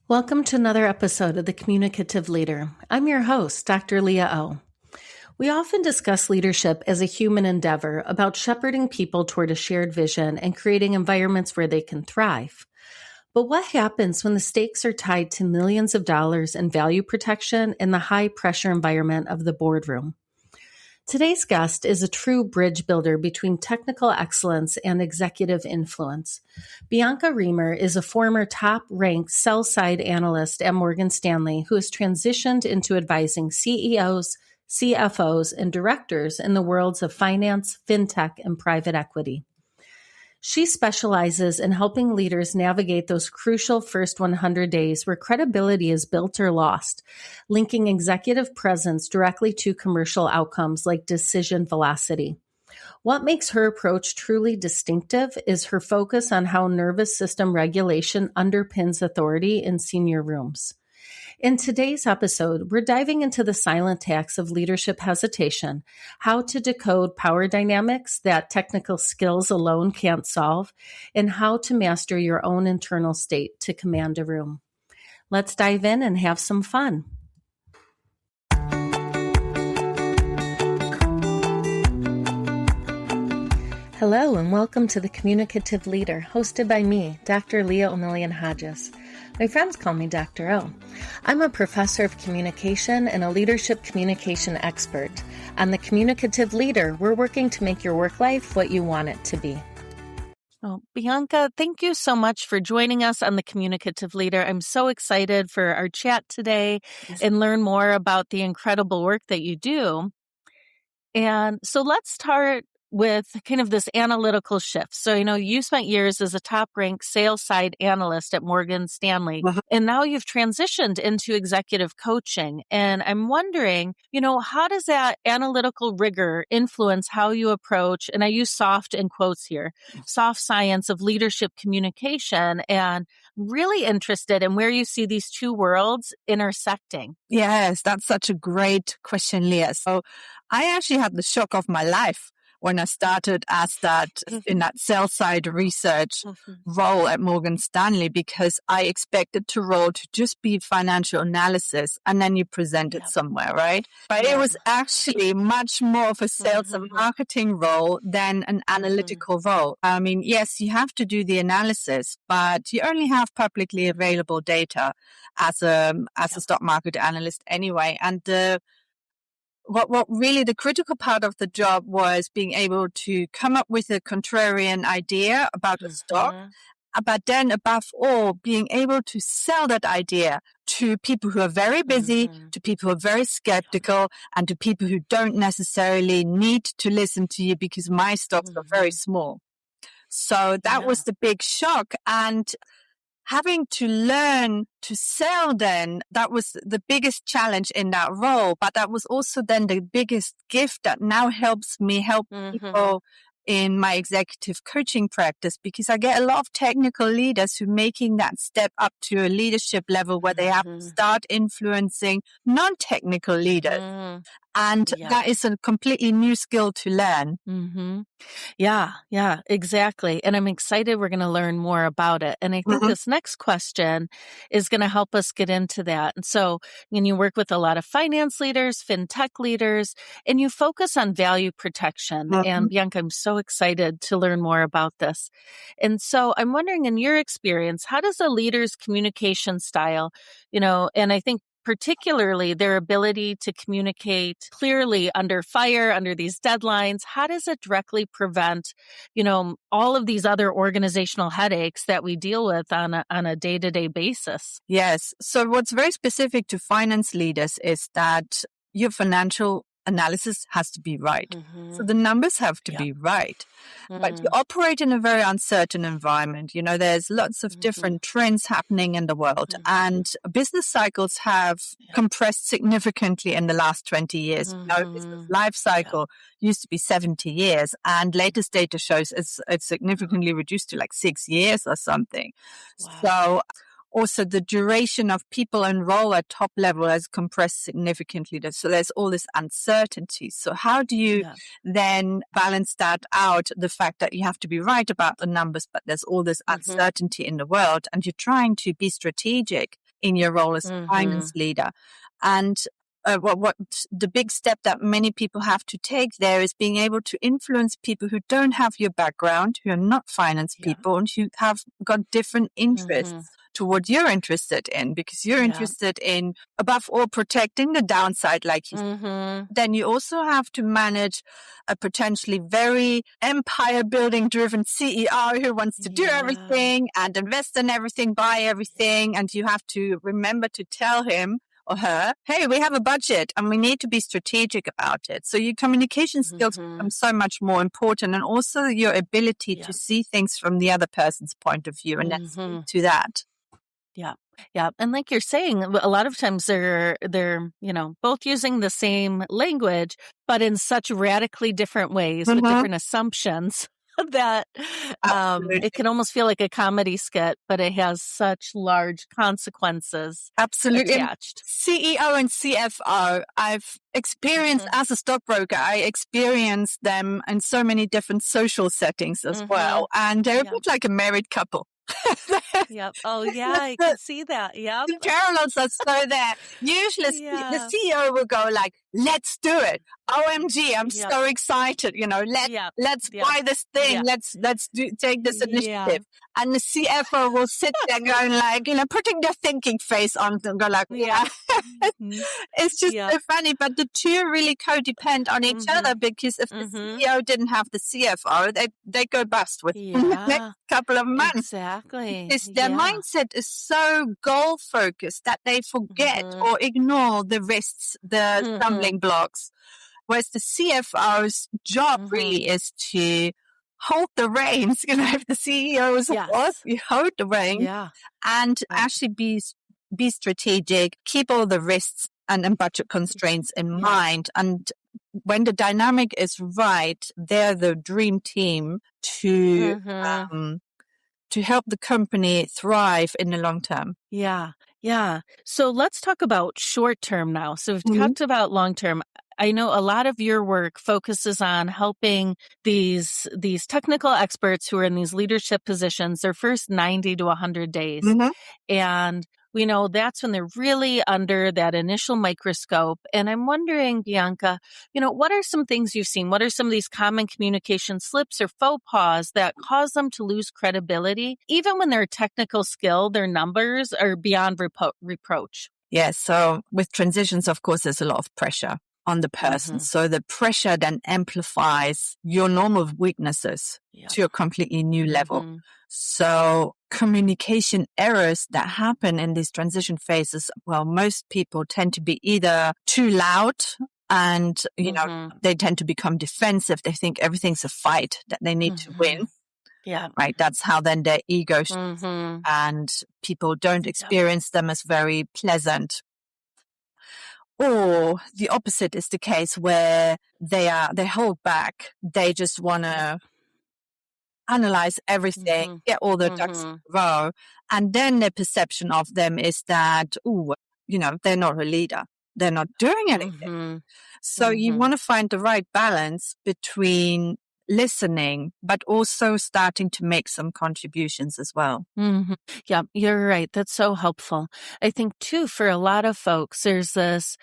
Welcome to another episode of The Communicative Leader. I'm your host, Dr. Leah O. We often discuss leadership as a human endeavor about shepherding people toward a shared vision and creating environments where they can thrive. But what happens when the stakes are tied to millions of dollars in value protection in the high-pressure environment of the boardroom? Today's guest is a true bridge builder between technical excellence and executive influence. Bianca Riemer is a former top-ranked sell-side analyst at Morgan Stanley who has transitioned into advising CEOs, CFOs, and directors in the worlds of finance, fintech, and private equity. She specializes in helping leaders navigate those crucial first 100 days where credibility is built or lost, linking executive presence directly to commercial outcomes like decision velocity. What makes her approach truly distinctive is her focus on how nervous system regulation underpins authority in senior rooms. In today's episode, we're diving into the silent tax of leadership hesitation, how to decode power dynamics that technical skills alone can't solve, and how to master your own internal state to command a room. Let's dive in and have some fun. Hello, and welcome to The Communicative Leader, hosted by me, Dr. Leah O'Million-Hodges. My friends call me Dr. O. I'm a professor of communication and a leadership communication expert. On The Communicative Leader, we're working to make your work life what you want it to be. Oh, Bianca, thank you so much for joining us on The Communicative Leader. I'm so excited for our chat today and learn more about the incredible work that you do. And so let's start with kind of this analytical shift. So, you spent years as a top-ranked sales side analyst at Morgan Stanley, and now you've transitioned into executive coaching. And I'm wondering, how does that analytical rigor influence how you approach, and I use soft in quotes here, soft science of leadership communication, and really interested in where you see these two worlds intersecting? Yes, that's such a great question, Leah. So I actually had the shock of my life when I started as in that sell side research role at Morgan Stanley, because I expected the role to just be financial analysis and then you present it somewhere, right? But it was actually much more of a sales and marketing role than an analytical role. I mean, yes, you have to do the analysis, but you only have publicly available data as a stock market analyst anyway. And what really the critical part of the job was being able to come up with a contrarian idea about a stock, but then above all, being able to sell that idea to people who are very busy, to people who are very skeptical, and to people who don't necessarily need to listen to you because my stocks are very small. So that was the big shock. And having to learn to sell then, that was the biggest challenge in that role. But that was also then the biggest gift that now helps me help people in my executive coaching practice, because I get a lot of technical leaders who are making that step up to a leadership level where they have to start influencing non-technical leaders. And that is a completely new skill to learn. Yeah, exactly. And I'm excited we're going to learn more about it. And I think this next question is going to help us get into that. And so, you work with a lot of finance leaders, fintech leaders, and you focus on value protection. And Bianca, I'm so excited to learn more about this. And so I'm wondering, in your experience, how does a leader's communication style, and I think particularly their ability to communicate clearly under fire, under these deadlines, how does it directly prevent, all of these other organizational headaches that we deal with on a day-to-day basis? Yes. So what's very specific to finance leaders is that your financial analysis has to be right. So the numbers have to be right. But you operate in a very uncertain environment. There's lots of different trends happening in the world, and business cycles have compressed significantly in the last 20 years. Business life cycle used to be 70 years, and latest data shows it's significantly reduced to like 6 years or something. Wow. So also, the duration of people enroll at top level has compressed significantly. So there's all this uncertainty. So how do you then balance that out? The fact that you have to be right about the numbers, but there's all this uncertainty in the world, and you're trying to be strategic in your role as a finance leader. And what the big step that many people have to take there is being able to influence people who don't have your background, who are not finance people, and who have got different interests to what you're interested in, because you're interested in, above all, protecting the downside, like you said. Then you also have to manage a potentially very empire-building driven CEO who wants to do everything and invest in everything, buy everything, and you have to remember to tell him or her, hey, we have a budget and we need to be strategic about it. So your communication skills become so much more important, and also your ability to see things from the other person's point of view and then speak to that. Yeah. Yeah. And like you're saying, a lot of times they're, both using the same language, but in such radically different ways with different assumptions that it can almost feel like a comedy skit, but it has such large consequences attached. CEO and CFO, I've experienced as a stockbroker, I experienced them in so many different social settings as well. And they're a bit like a married couple. Oh, yeah, I can see that. The parallels are so there. Usually the CEO will go like, let's do it. OMG, I'm so excited. Let's buy this thing. Let's take this initiative. And the CFO will sit there going like, putting their thinking face on and go like, It's just so funny. But the two really codepend on each other, because if the CEO didn't have the CFO, they go bust within the next couple of months. Exactly. Because their mindset is so goal focused that they forget or ignore the risks, the stumbling blocks. Whereas the CFO's job really is to hold the reins. If the CEO is you hold the reins and actually be strategic, keep all the risks and budget constraints in mind. And when the dynamic is right, they're the dream team to help the company thrive in the long term. Yeah. So let's talk about short term now. So we've talked about long term. I know a lot of your work focuses on helping these technical experts who are in these leadership positions their first 90 to 100 days. And we know that's when they're really under that initial microscope. And I'm wondering, Bianca, what are some things you've seen? What are some of these common communication slips or faux pas that cause them to lose credibility? Even when their technical skill, their numbers are beyond reproach. Yes. So with transitions, of course, there's a lot of pressure on the person. So the pressure then amplifies your normal weaknesses to a completely new level. So communication errors that happen in these transition phases, well, most people tend to be either too loud and, they tend to become defensive. They think everything's a fight that they need to win. Yeah. Right. That's how then their ego shifts, and people don't experience them as very pleasant. Or the opposite is the case, where they hold back. They just want to analyze everything, get all the ducks in a row. And then the perception of them is that, they're not a leader. They're not doing anything. So you want to find the right balance between listening, but also starting to make some contributions as well. Yeah, you're right. That's so helpful. I think too, for a lot of folks, there's this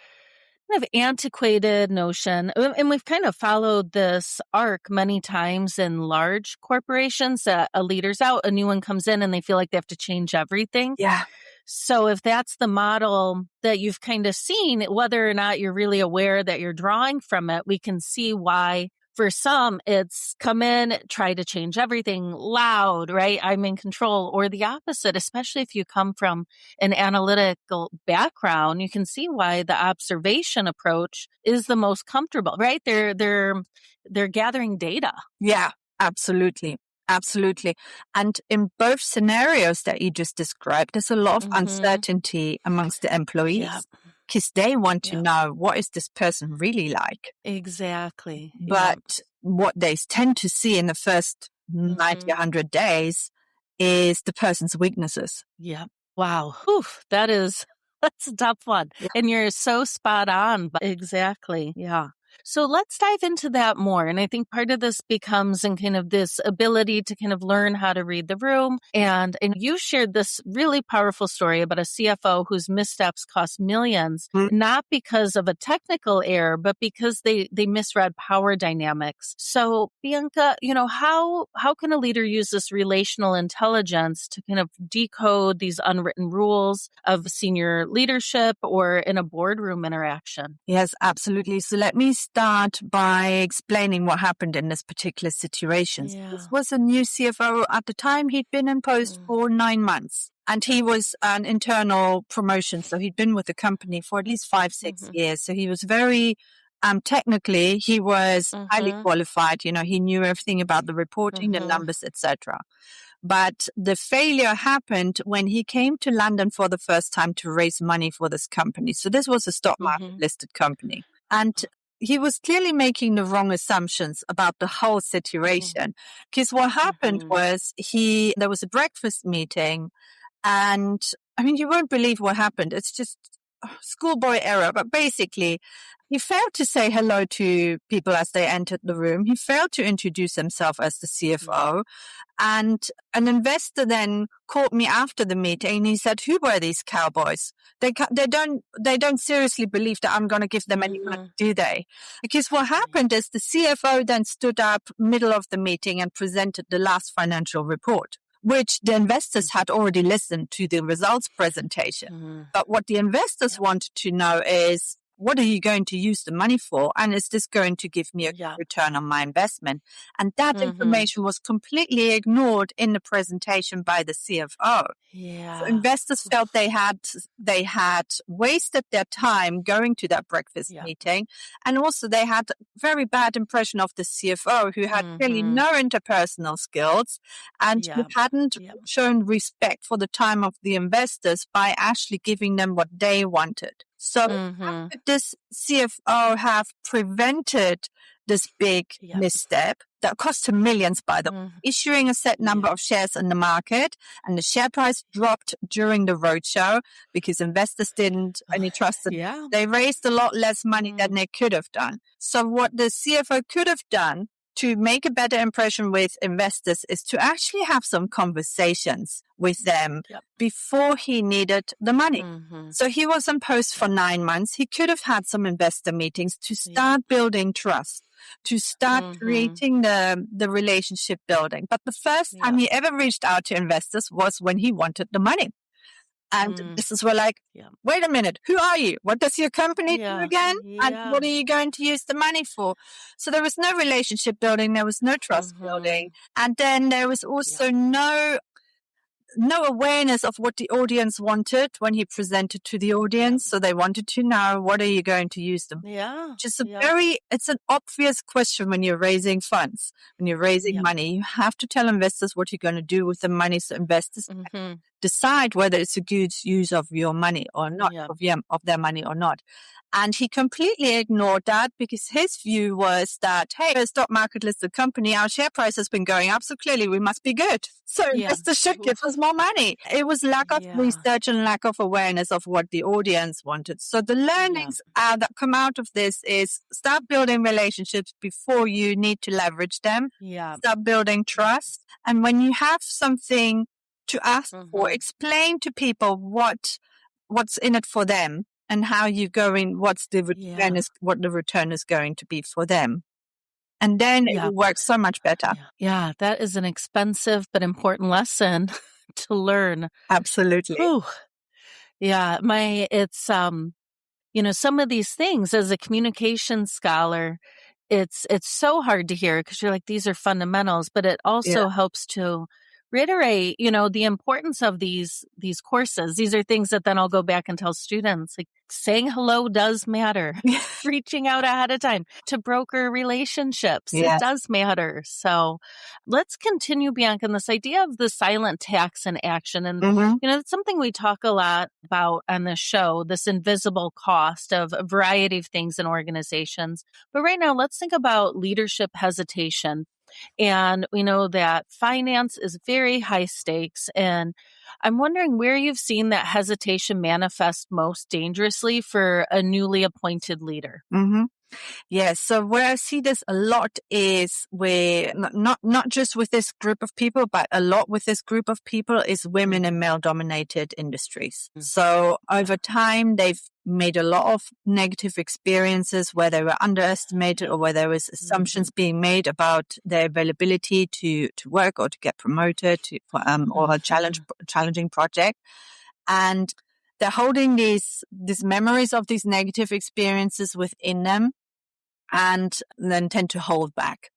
kind of antiquated notion, and we've kind of followed this arc many times in large corporations, that a leader's out, a new one comes in, and they feel like they have to change everything. Yeah. So if that's the model that you've kind of seen, whether or not you're really aware that you're drawing from it, we can see why for some it's come in, try to change everything, loud, right? I'm in control. Or the opposite, especially if you come from an analytical background, you can see why the observation approach is the most comfortable, right? They're gathering data. Yeah, absolutely. Absolutely. And in both scenarios that you just described, there's a lot of uncertainty amongst the employees, because they want to know, what is this person really like? Exactly. But what they tend to see in the first 90, 100 days is the person's weaknesses. Yeah. Wow. Whew, that's a tough one. And you're so spot on. Exactly. Yeah. So let's dive into that more. And I think part of this becomes in kind of this ability to kind of learn how to read the room. And you shared this really powerful story about a CFO whose missteps cost millions, not because of a technical error, but because they misread power dynamics. So Bianca, how can a leader use this relational intelligence to kind of decode these unwritten rules of senior leadership or in a boardroom interaction? Yes, absolutely. So let me start by explaining what happened in this particular situation. Yeah. This was a new CFO at the time. He'd been in post for 9 months, and he was an internal promotion. So he'd been with the company for at least 5-6 years. So he was very technically, he was highly qualified. He knew everything about the reporting, the numbers, etc. But the failure happened when he came to London for the first time to raise money for this company. So this was a stock market listed company. And he was clearly making the wrong assumptions about the whole situation. Because what happened was there was a breakfast meeting, and I mean, you won't believe what happened. It's just schoolboy error. But basically, he failed to say hello to people as they entered the room. He failed to introduce himself as the CFO. And an investor then called me after the meeting and he said, "Who were these cowboys? They don't seriously believe that I'm going to give them any money, do they?" Because what happened is the CFO then stood up middle of the meeting and presented the last financial report, which the investors had already listened to the results presentation. But what the investors wanted to know is, what are you going to use the money for? And is this going to give me a return on my investment? And that information was completely ignored in the presentation by the CFO. So investors felt they had wasted their time going to that breakfast meeting. And also they had a very bad impression of the CFO, who had really no interpersonal skills and who hadn't shown respect for the time of the investors by actually giving them what they wanted. So how could this CFO have prevented this big misstep that cost him millions, by the way, issuing a set number of shares in the market, and the share price dropped during the roadshow because investors didn't any trust them. They raised a lot less money than they could have done. So what the CFO could have done to make a better impression with investors is to actually have some conversations with them before he needed the money. So he was in post for 9 months. He could have had some investor meetings to start building trust, to start creating the relationship building. But the first time he ever reached out to investors was when he wanted the money. And this is where wait a minute, who are you? What does your company do again? And what are you going to use the money for? So there was no relationship building. There was no trust building. And then there was also no awareness of what the audience wanted when he presented to the audience. So they wanted to know, what are you going to use them? Just it's an obvious question when you're raising funds, when you're raising money. You have to tell investors what you're going to do with the money, so investors decide whether it's a good use of your money or not, of their money or not. And he completely ignored that because his view was that, hey, we're a stock market listed company, our share price has been going up, so clearly we must be good. So investors should give us more money. It was lack of research and lack of awareness of what the audience wanted. So the learnings that come out of this is start building relationships before you need to leverage them. Start building trust. And when you have something to ask for, explain to people what's in it for them. And how you going, what the return is going to be for them. And then it will work so much better. Yeah, that is an expensive but important lesson to learn. Absolutely. Ooh. Yeah, it's some of these things as a communication scholar, it's so hard to hear because you're like, these are fundamentals, but it also helps to reiterate, the importance of these courses. These are things that then I'll go back and tell students, like saying hello does matter. Reaching out ahead of time to broker relationships. It does matter. So let's continue, Bianca, in this idea of the silent tax in action. And, it's something we talk a lot about on this show, this invisible cost of a variety of things in organizations. But right now, let's think about leadership hesitation. And we know that finance is very high stakes. And I'm wondering where you've seen that hesitation manifest most dangerously for a newly appointed leader. Yes. So where I see this a lot is with not just with this group of people, but a lot with this group of people is women in male dominated industries. So over time, they've made a lot of negative experiences where they were underestimated or where there was assumptions being made about their availability to work or to get promoted or a challenging project. And they're holding these memories of these negative experiences within them, and then tend to hold back.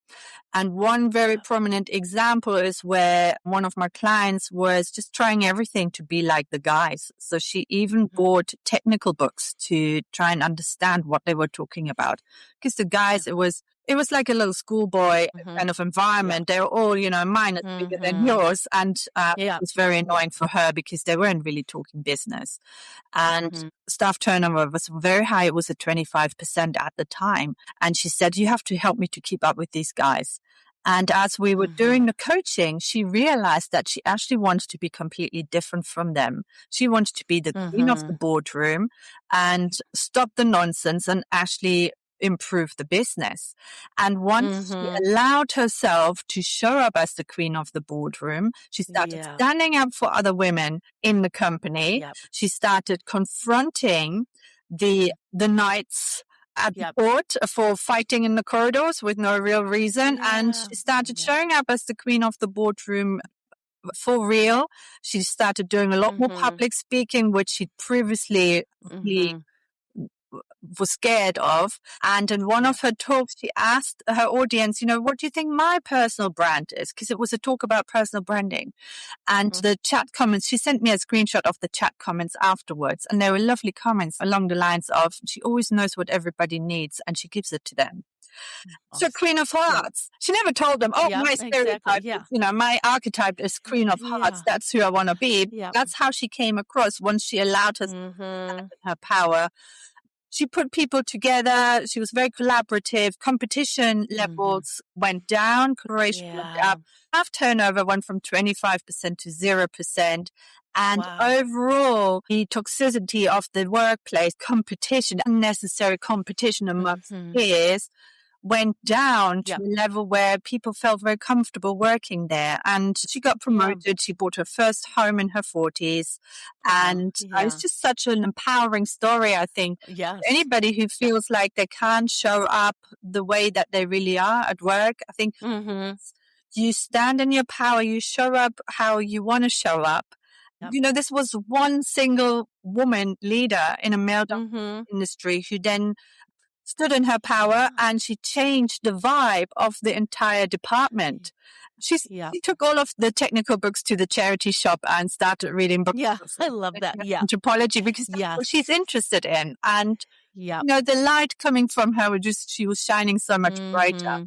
And one very prominent example is where one of my clients was just trying everything to be like the guys. So she even bought technical books to try and understand what they were talking about. Because the guys, it was like a little schoolboy kind of environment. They were all, mine is bigger than yours. And it was very annoying for her because they weren't really talking business. And staff turnover was very high. It was at 25% at the time. And she said, you have to help me to keep up with these guys. And as we were doing the coaching, she realized that she actually wanted to be completely different from them. She wanted to be the queen of the boardroom and stop the nonsense and actually improve the business. And once she allowed herself to show up as the queen of the boardroom, she started standing up for other women in the company. She started confronting the knights at the court for fighting in the corridors with no real reason. And she started showing up as the queen of the boardroom for real. She started doing a lot more public speaking, which she previously really was scared of. And in one of her talks, she asked her audience, what do you think my personal brand is? Because it was a talk about personal branding. And the chat comments, she sent me a screenshot of the chat comments afterwards. And there were lovely comments along the lines of, she always knows what everybody needs and she gives it to them. So Queen of Hearts. She never told them, my stereotype, my archetype is Queen of Hearts. That's who I want to be. That's how she came across once she allowed her power. She put people together. She was very collaborative. Competition levels went down. Collaboration went up. Staff turnover went from 25% to 0%. And overall, the toxicity of the workplace, competition, unnecessary competition amongst peers, went down to a level where people felt very comfortable working there. And she got promoted. She bought her first home in her 40s. And it's just such an empowering story, I think. Anybody who feels like they can't show up the way that they really are at work, I think you stand in your power, you show up how you want to show up. This was one single woman leader in a male industry who then stood in her power and she changed the vibe of the entire department. She took all of the technical books to the charity shop and started reading books. I love that. Anthropology, because that's what she's interested in. And, the light coming from her, she was shining so much brighter.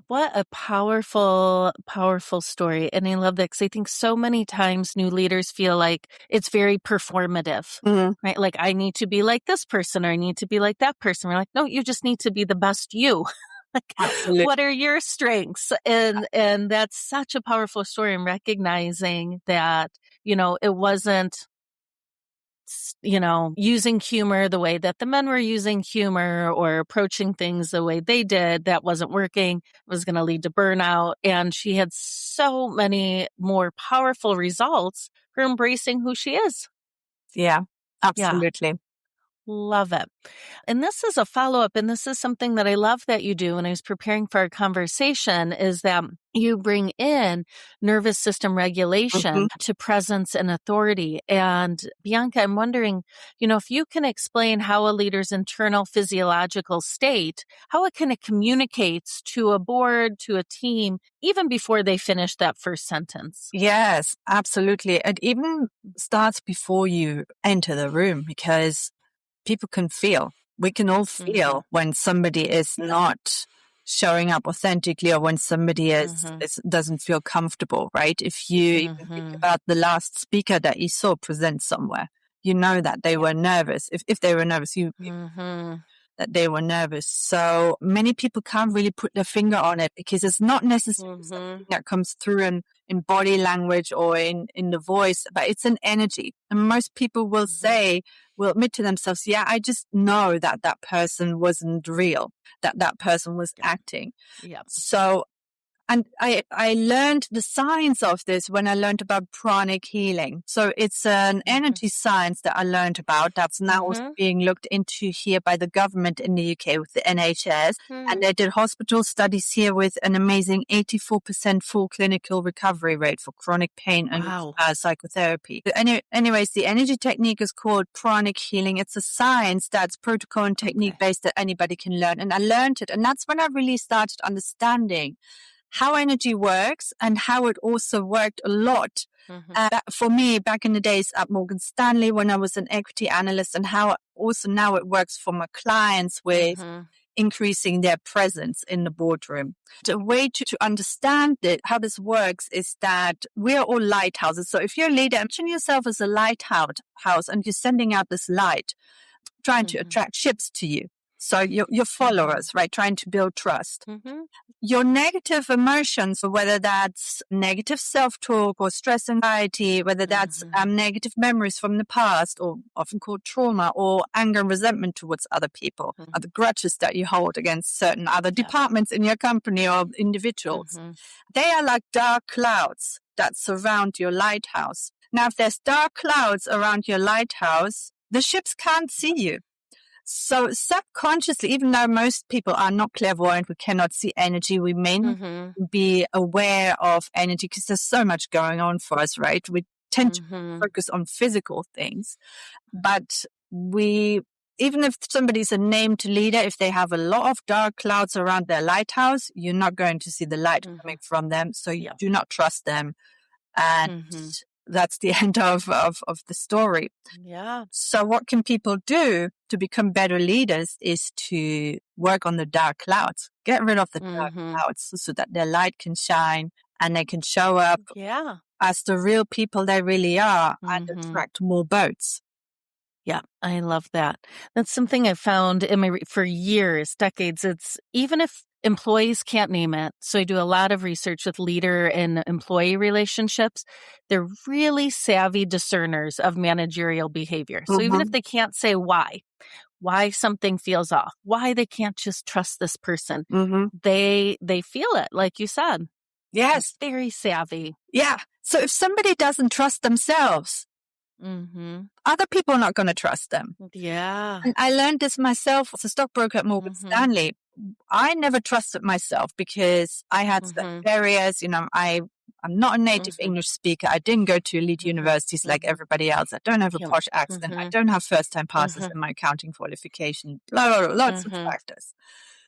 What a powerful, powerful story. And I love that because I think so many times new leaders feel like it's very performative, right? Like, I need to be like this person or I need to be like that person. We're like, no, you just need to be the best you. What are your strengths? And that's such a powerful story, and recognizing that, it wasn't, using humor the way that the men were using humor or approaching things the way they did. That wasn't working. It was going to lead to burnout. And she had so many more powerful results for embracing who she is. Yeah, absolutely. Love it. And this is a follow-up, and this is something that I love that you do when I was preparing for our conversation, is that you bring in nervous system regulation to presence and authority. And Bianca, I'm wondering, if you can explain how a leader's internal physiological state, how it kind of communicates to a board, to a team, even before they finish that first sentence. Yes, absolutely. It even starts before you enter the room, because people can feel. We can all feel when somebody is not showing up authentically, or when somebody doesn't feel comfortable, right? If you even think about the last speaker that you saw present somewhere, that they were nervous. If they were nervous, that they were nervous. So many people can't really put their finger on it because it's not necessarily something that comes through in body language or in the voice, but it's an energy. And most people will will admit to themselves, yeah, I just know that that person wasn't real, that that person was acting. Yeah. So, and I learned the science of this when I learned about pranic healing. So it's an energy science that I learned about that's now also being looked into here by the government in the UK with the NHS. And they did hospital studies here with an amazing 84% full clinical recovery rate for chronic pain and psychotherapy. Anyways, the energy technique is called pranic healing. It's a science that's protocol and technique based that anybody can learn. And I learned it. And that's when I really started understanding how energy works and how it also worked a lot for me back in the days at Morgan Stanley when I was an equity analyst, and how also now it works for my clients with increasing their presence in the boardroom. The way to understand it, how this works, is that we are all lighthouses. So if you're a leader, imagine yourself as a lighthouse and you're sending out this light, trying to attract ships to you. So your followers, right? Trying to build trust. Your negative emotions, whether that's negative self-talk or stress anxiety, whether that's negative memories from the past, or often called trauma, or anger and resentment towards other people, or the grudges that you hold against certain other departments in your company or individuals. They are like dark clouds that surround your lighthouse. Now, if there's dark clouds around your lighthouse, the ships can't see you. So subconsciously, even though most people are not clairvoyant, we cannot see energy, we may not be aware of energy because there's so much going on for us, right? We tend to focus on physical things. But even if somebody's a named leader, if they have a lot of dark clouds around their lighthouse, you're not going to see the light coming from them. So you do not trust them. And that's the end of the story. Yeah. So what can people do to become better leaders is to work on the dark clouds, get rid of the dark clouds so that their light can shine and they can show up as the real people they really are and attract more boats. Yeah, I love that. That's something I've found for years, decades. It's even if employees can't name it. So I do a lot of research with leader and employee relationships. They're really savvy discerners of managerial behavior. So even if they can't say why something feels off, why they can't just trust this person, they feel it, like you said. Yes. It's very savvy. Yeah. So if somebody doesn't trust themselves, other people are not going to trust them. Yeah. And I learned this myself as a stockbroker at Morgan Stanley. I never trusted myself because I had certain barriers. I'm not a native English speaker. I didn't go to elite universities like everybody else. I don't have a posh accent. I don't have first-time passes in my accounting qualification. Lots of factors.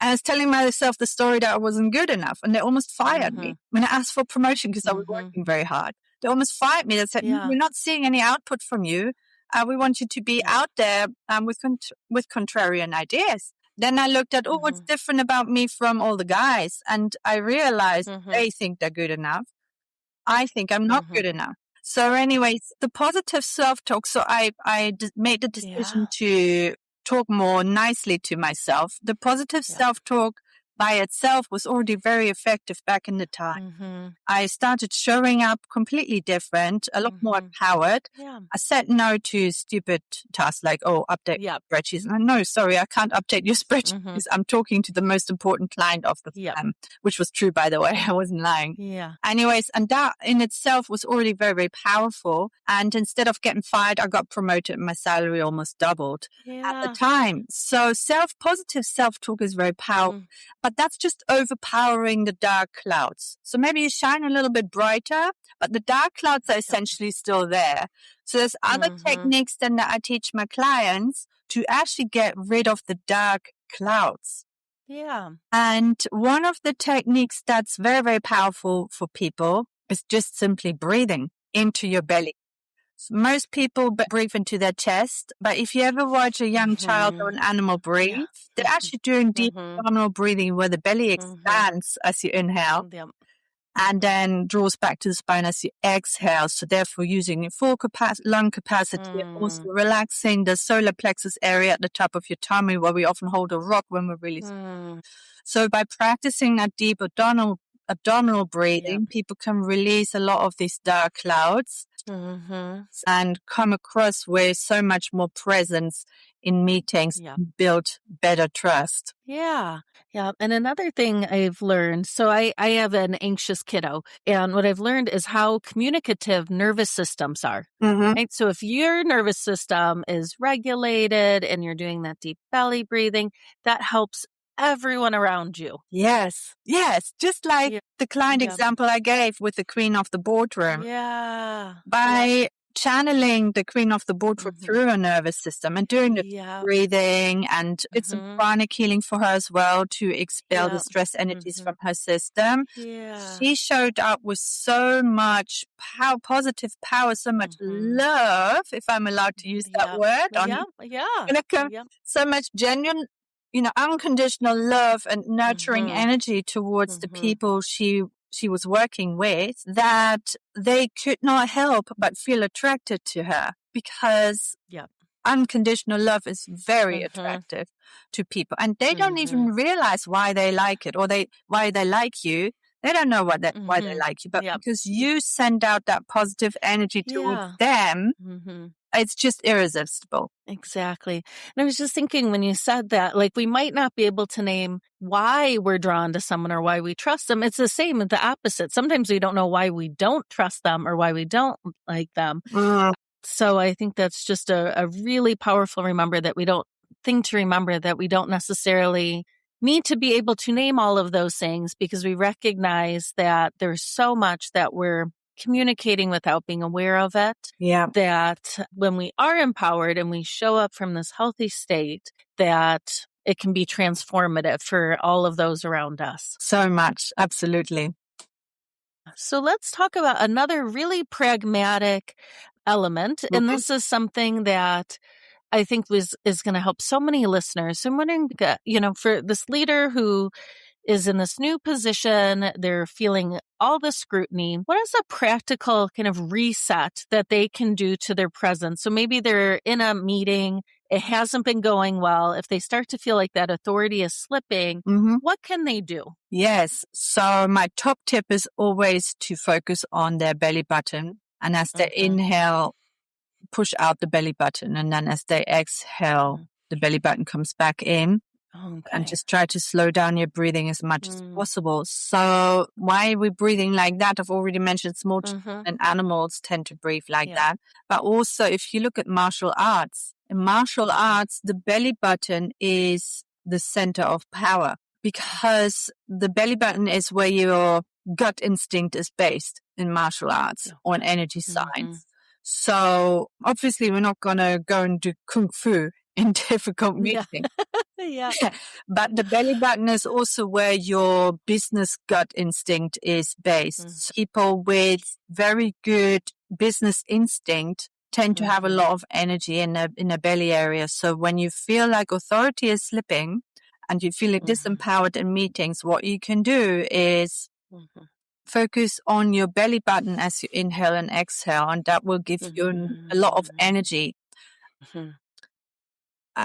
And I was telling myself the story that I wasn't good enough, and they almost fired me when I asked for promotion because I was working very hard. They almost fired me. They said, "We're not seeing any output from you. We want you to be out there with contrarian ideas." Then I looked at, what's different about me from all the guys? And I realized they think they're good enough. I think I'm not good enough. So anyways, the positive self-talk. So I made the decision to talk more nicely to myself. The positive self-talk by itself was already very effective back in the time. I started showing up completely different, a lot more empowered. I said no to stupid tasks like, update spreadsheets. And no, sorry, I can't update your spreadsheet because I'm talking to the most important client of the firm, which was true, by the way. I wasn't lying. Anyways, and that in itself was already very, very powerful. And instead of getting fired, I got promoted and my salary almost doubled at the time. So positive self-talk is very powerful. But that's just overpowering the dark clouds. So maybe you shine a little bit brighter, but the dark clouds are essentially still there. So there's other techniques then that I teach my clients to actually get rid of the dark clouds. Yeah. And one of the techniques that's very, very powerful for people is just simply breathing into your belly. So most people breathe into their chest, but if you ever watch a young child or an animal breathe, they're actually doing deep abdominal breathing where the belly expands as you inhale. and then draws back to the spine as you exhale. So therefore using your full lung capacity, also relaxing the solar plexus area at the top of your tummy where we often hold a rock when we're really So by practicing that deep abdominal breathing, people can release a lot of these dark clouds and come across with so much more presence in meetings, build better trust. Yeah. And another thing I've learned, so I have an anxious kiddo, and what I've learned is how communicative nervous systems are. Right? So if your nervous system is regulated and you're doing that deep belly breathing, that helps everyone around you. Yes. Just like the client example I gave with the queen of the boardroom. By channeling the queen of the boardroom through her nervous system and doing the breathing, and it's a chronic healing for her as well to expel the stress energies from her system. She showed up with so much positive power, so much love, if I'm allowed to use that word. So much genuine, unconditional love and nurturing energy towards the people she was working with, that they could not help but feel attracted to her, because unconditional love is very attractive to people, and they don't even realize why they like it, or why they like you. They don't know why they like you, but because you send out that positive energy towards them, it's just irresistible. Exactly. And I was just thinking when you said that, like, we might not be able to name why we're drawn to someone or why we trust them. It's the same as the opposite. Sometimes we don't know why we don't trust them or why we don't like them. So I think that's just a really powerful thing to remember, that we don't necessarily need to be able to name all of those things, because we recognize that there's so much that we're communicating without being aware of it. That when we are empowered and we show up from this healthy state, that it can be transformative for all of those around us. So much. Absolutely. So let's talk about another really pragmatic element. And this is something that I think is going to help so many listeners. So I'm wondering, for this leader who is in this new position, they're feeling all the scrutiny, what is a practical kind of reset that they can do to their presence? So maybe they're in a meeting, it hasn't been going well. If they start to feel like that authority is slipping, what can they do? Yes. So my top tip is always to focus on their belly button. And as they inhale, push out the belly button. And then as they exhale, the belly button comes back in. And just try to slow down your breathing as much as possible. So why are we breathing like that? I've already mentioned small children and animals tend to breathe like that. But also, if you look at martial arts, in martial arts, the belly button is the center of power, because the belly button is where your gut instinct is based in martial arts or in energy science. So obviously, we're not going to go and do kung fu in difficult meetings. But the belly button is also where your business gut instinct is based. So people with very good business instinct tend to have a lot of energy in a belly area. So when you feel like authority is slipping and you feel disempowered in meetings, what you can do is focus on your belly button as you inhale and exhale, and that will give you a lot of energy.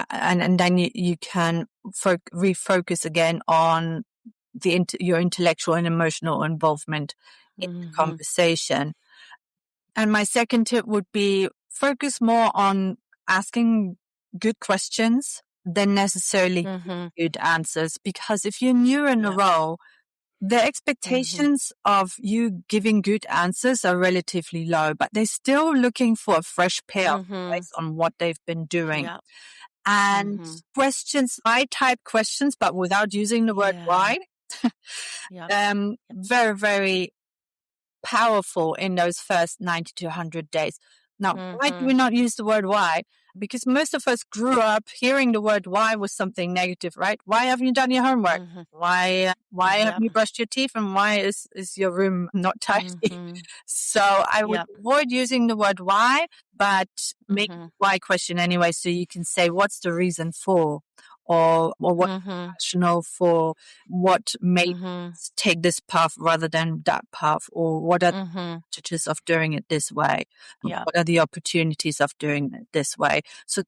And then you can refocus again on your intellectual and emotional involvement in the conversation. And my second tip would be focus more on asking good questions than necessarily good answers. Because if you're new in a role, the expectations of you giving good answers are relatively low, but they're still looking for a fresh pair of eyes on what they've been doing. And questions, I type questions, but without using the word why. Very, very powerful in those first 90 to 100 days. Now, why do we not use the word why? Because most of us grew up hearing the word why was something negative, right? Why haven't you done your homework? Why haven't you brushed your teeth? And why is your room not tidy? So I would avoid using the word why, but make why question anyway. So you can say, what's the reason for? or what Mm-hmm. rational for what made Mm-hmm. take this path rather than that path, or what are the Mm-hmm. advantages of doing it this way? Yeah. What are the opportunities of doing it this way? So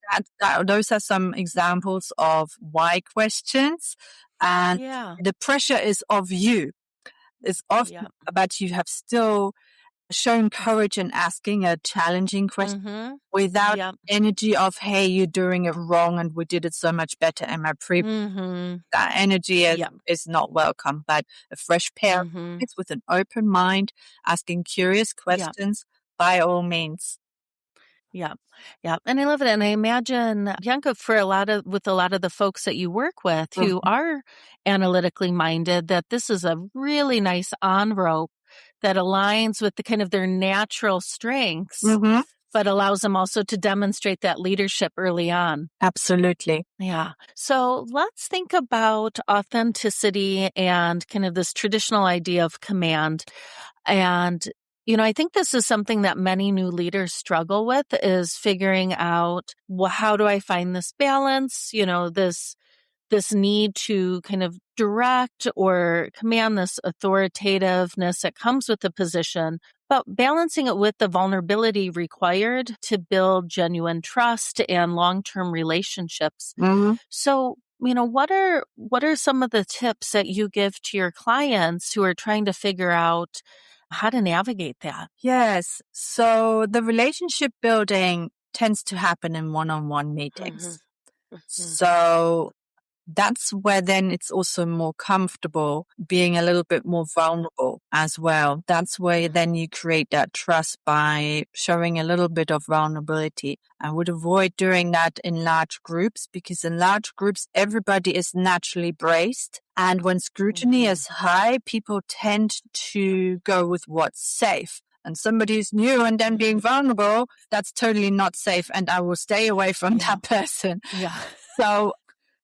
those are some examples of why questions, and Yeah. the pressure is of you. It's off, Yeah. but you have still shown courage in asking a challenging question Mm-hmm. without Yeah. energy of, hey, you're doing it wrong and we did it so much better in my previous. Mm-hmm. That energy Yeah. is not welcome, but a fresh pair of Mm-hmm. eyes with an open mind, asking curious Yeah. questions, by all means. Yeah. Yeah. And I love it. And I imagine, Bianca, for with a lot of the folks that you work with who Mhm. are analytically minded, that this is a really nice on rope that aligns with the kind of their natural strengths, Mhm. but allows them also to demonstrate that leadership early on. Absolutely. Yeah. So let's think about authenticity and kind of this traditional idea of command. And, I think this is something that many new leaders struggle with, is figuring out, well, how do I find this balance? This need to kind of direct or command, this authoritativeness that comes with the position, but balancing it with the vulnerability required to build genuine trust and long-term relationships. Mhm. So, what are some of the tips that you give to your clients who are trying to figure out how to navigate that? Yes. So the relationship building tends to happen in one-on-one Mm-hmm. meetings. Mm-hmm. So that's where then it's also more comfortable being a little bit more vulnerable as well. That's where then you create that trust by showing a little bit of vulnerability. I would avoid doing that in large groups, because in large groups, everybody is naturally braced. And when scrutiny Mm-hmm. is high, people tend to go with what's safe. And somebody who's new and then being vulnerable, that's totally not safe. And I will stay away from Yeah. that person. Yeah. So,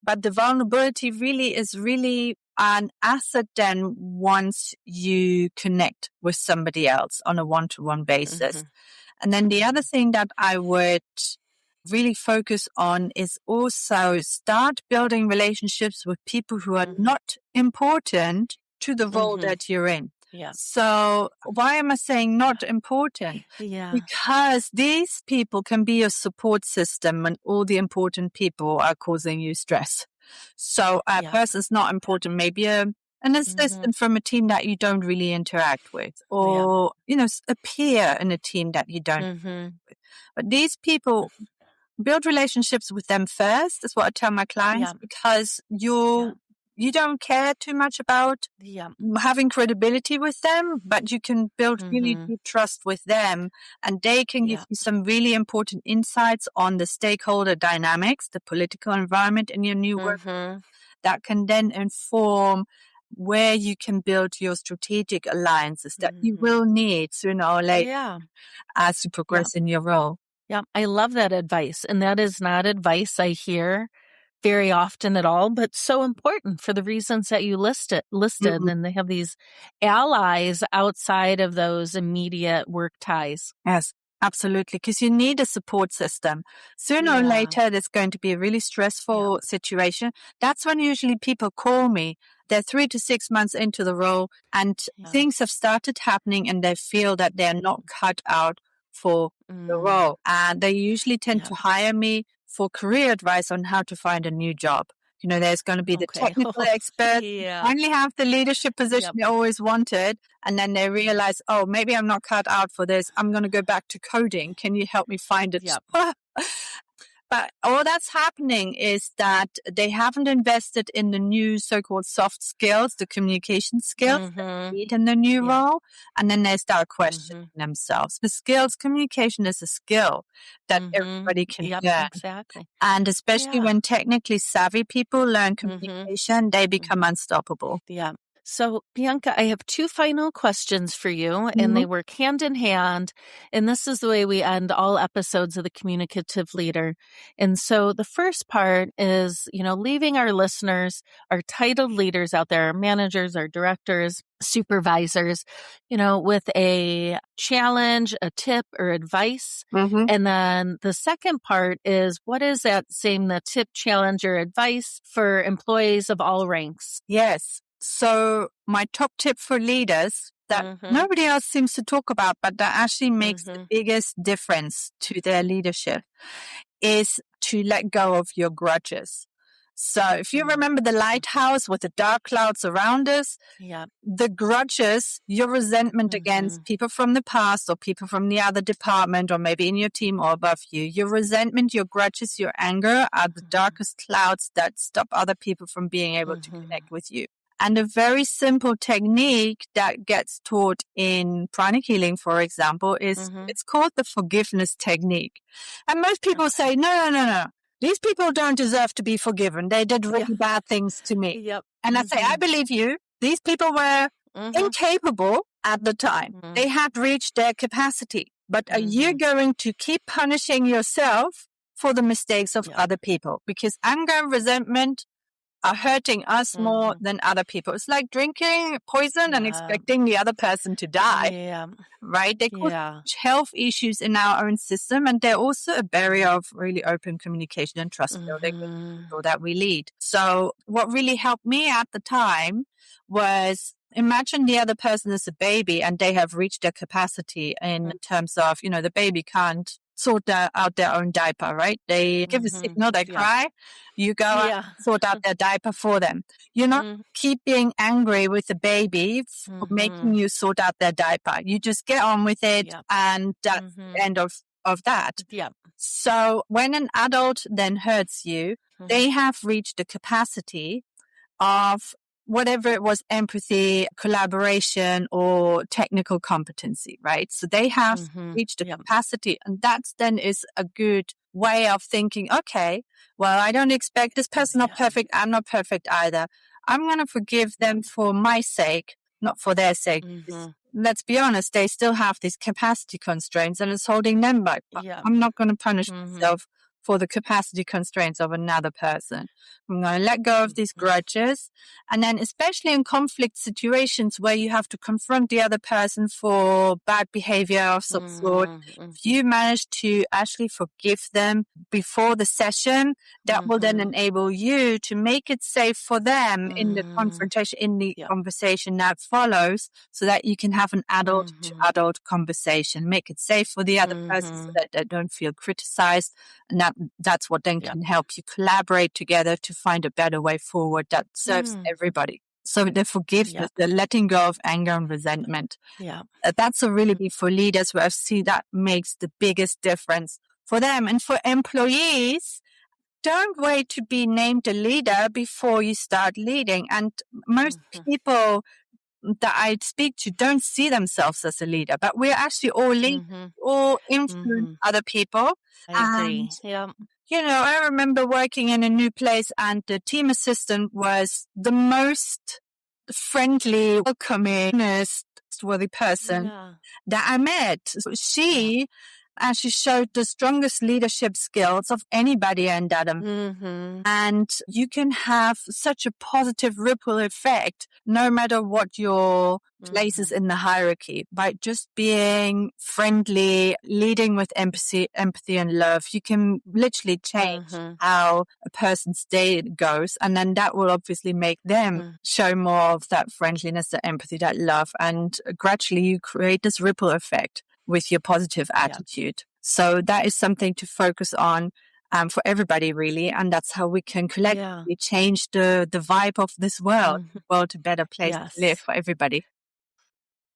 but the vulnerability really is really an asset then once you connect with somebody else on a one-to-one basis. Mm-hmm. And then the other thing that I would really focus on is also start building relationships with people who are Mm-hmm. not important to the role Mm-hmm. that you're in. Yeah. So why am I saying not important? Yeah. Because these people can be a support system when all the important people are causing you stress. So a Yeah. person's not important, maybe an Mm-hmm. assistant from a team that you don't really interact with, Yeah. or, a peer in a team that you don't. Mm-hmm. But these people, build relationships with them first, is what I tell my clients, Yeah. because Yeah. you don't care too much about Yeah. having credibility with them, but you can build really Mm-hmm. deep trust with them, and they can give Yeah. you some really important insights on the stakeholder dynamics, the political environment in your new work, Mm-hmm. that can then inform where you can build your strategic alliances that you Mm-hmm. will need sooner or later Yeah. as you Yeah. progress in your role. Yeah. I love that advice. And that is not advice I hear very often at all, but so important for the reasons that you listed. Mhm. And they have these allies outside of those immediate work ties. Yes, absolutely. Because you need a support system. Sooner or Yeah. later, there's going to be a really Yeah. stressful situation. That's when usually people call me. They're 3 to 6 months into the role and Yeah. things have started happening and they feel that they're not cut out for the Mm. role. And they usually tend Yeah. to hire me for career advice on how to find a new job. There's going to be the Okay. technical expert, Yeah. finally have the leadership position Yep. they always wanted. And then they realize, oh, maybe I'm not cut out for this. I'm going to go back to coding. Can you help me find a Yep. job? But all that's happening is that they haven't invested in the new so-called soft skills, the communication skills that Mm-hmm. they need in the new Yeah. role. And then they start Mm-hmm. questioning themselves. The skills, communication is a skill that Mm-hmm. everybody can Yep. learn. Exactly. And especially Yeah. when technically savvy people learn Mm-hmm. communication, they Mm-hmm. become unstoppable. Yeah. So, Bianca, I have two final questions for you, and they work hand in hand. And this is the way we end all episodes of The Communicative Leader. And so the first part is, leaving our listeners, our titled leaders out there, our managers, our directors, supervisors, with a challenge, a tip, or advice. And then the second part is, what is that the tip, challenge, or advice for employees of all ranks? Yes. So my top tip for leaders that nobody else seems to talk about, but that actually makes the biggest difference to their leadership is to let go of your grudges. So if you remember the lighthouse with the dark clouds around us, the grudges, your resentment against people from the past or people from the other department or maybe in your team or above you, your resentment, your grudges, your anger are the darkest clouds that stop other people from being able to connect with you. And a very simple technique that gets taught in pranic healing, for example, is it's called the forgiveness technique. And most people say, no. These people don't deserve to be forgiven. They did really bad things to me. And I say, I believe you. These people were incapable at the time. They had reached their capacity. But are you going to keep punishing yourself for the mistakes of other people? Because anger and resentment are hurting us more than other people. It's like drinking poison and expecting the other person to die, right? They cause health issues in our own system, and they're also a barrier of really open communication and trust building with people that we lead. So what really helped me at the time was imagine the other person is a baby and they have reached their capacity in terms of, the baby can't sort out their own diaper, right? They give a signal, they cry, you go and sort out their diaper for them. You're not keep being angry with the baby for making you sort out their diaper. You just get on with it and that's the end of that. So when an adult then hurts you, they have reached the capacity of whatever it was, empathy, collaboration, or technical competency, right? So they have reached the capacity, and that then is a good way of thinking, okay, well, I don't expect this person not perfect. I'm not perfect either. I'm going to forgive them for my sake, not for their sake. Let's be honest, they still have these capacity constraints and it's holding them back. I'm not going to punish myself for the capacity constraints of another person. I'm going to let go of these grudges. And then especially in conflict situations where you have to confront the other person for bad behavior of some sort, if you manage to actually forgive them before the session, that will then enable you to make it safe for them in the confrontation, in the conversation that follows, so that you can have an adult to adult conversation, make it safe for the other person so that they don't feel criticized. And that's what then can help you collaborate together to find a better way forward that serves everybody. So the forgiveness, the letting go of anger and resentment, that's a really big for leaders where I see that makes the biggest difference for them. And for employees, don't wait to be named a leader before you start leading. And most people that I speak to don't see themselves as a leader, but we're actually all leaders, all influence other people. I agree. I remember working in a new place and the team assistant was the most friendly, welcoming, trustworthy person that I met. So she actually showed the strongest leadership skills of anybody in Dedham. And you can have such a positive ripple effect no matter what your place is in the hierarchy. By just being friendly, leading with empathy and love, you can literally change how a person's day goes. And then that will obviously make them show more of that friendliness, that empathy, that love. And gradually you create this ripple effect with your positive attitude. So that is something to focus on for everybody, really. And that's how we can collectively change the vibe of this world, the world a better place to live for everybody.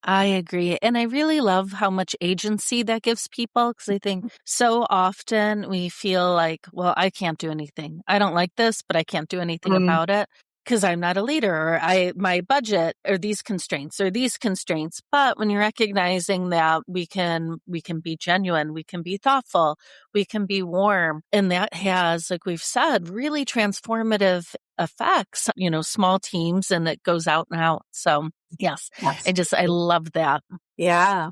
I agree. And I really love how much agency that gives people, because I think so often we feel like, well, I can't do anything. I don't like this, but I can't do anything about it because I'm not a leader, or my budget or these constraints. But when you're recognizing that we can be genuine, we can be thoughtful, we can be warm, and that has, like we've said, really transformative affects, small teams, and it goes out and out. So yes, I love that. Yeah.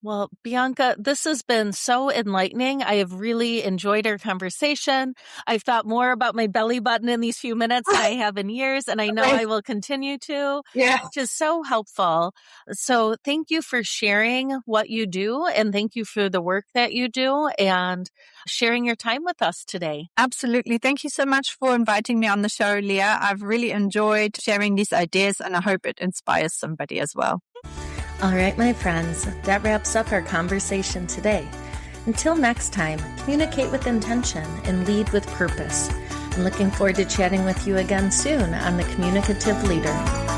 Well, Bianca, this has been so enlightening. I have really enjoyed our conversation. I've thought more about my belly button in these few minutes than I have in years, and I know I will continue to. Yeah. Which is so helpful. So thank you for sharing what you do, and thank you for the work that you do and sharing your time with us today. Absolutely. Thank you so much for inviting me on the show, Leah. I've really enjoyed sharing these ideas, and I hope it inspires somebody as well. All right, my friends, that wraps up our conversation today. Until next time, communicate with intention and lead with purpose. I'm looking forward to chatting with you again soon on The Communicative Leader.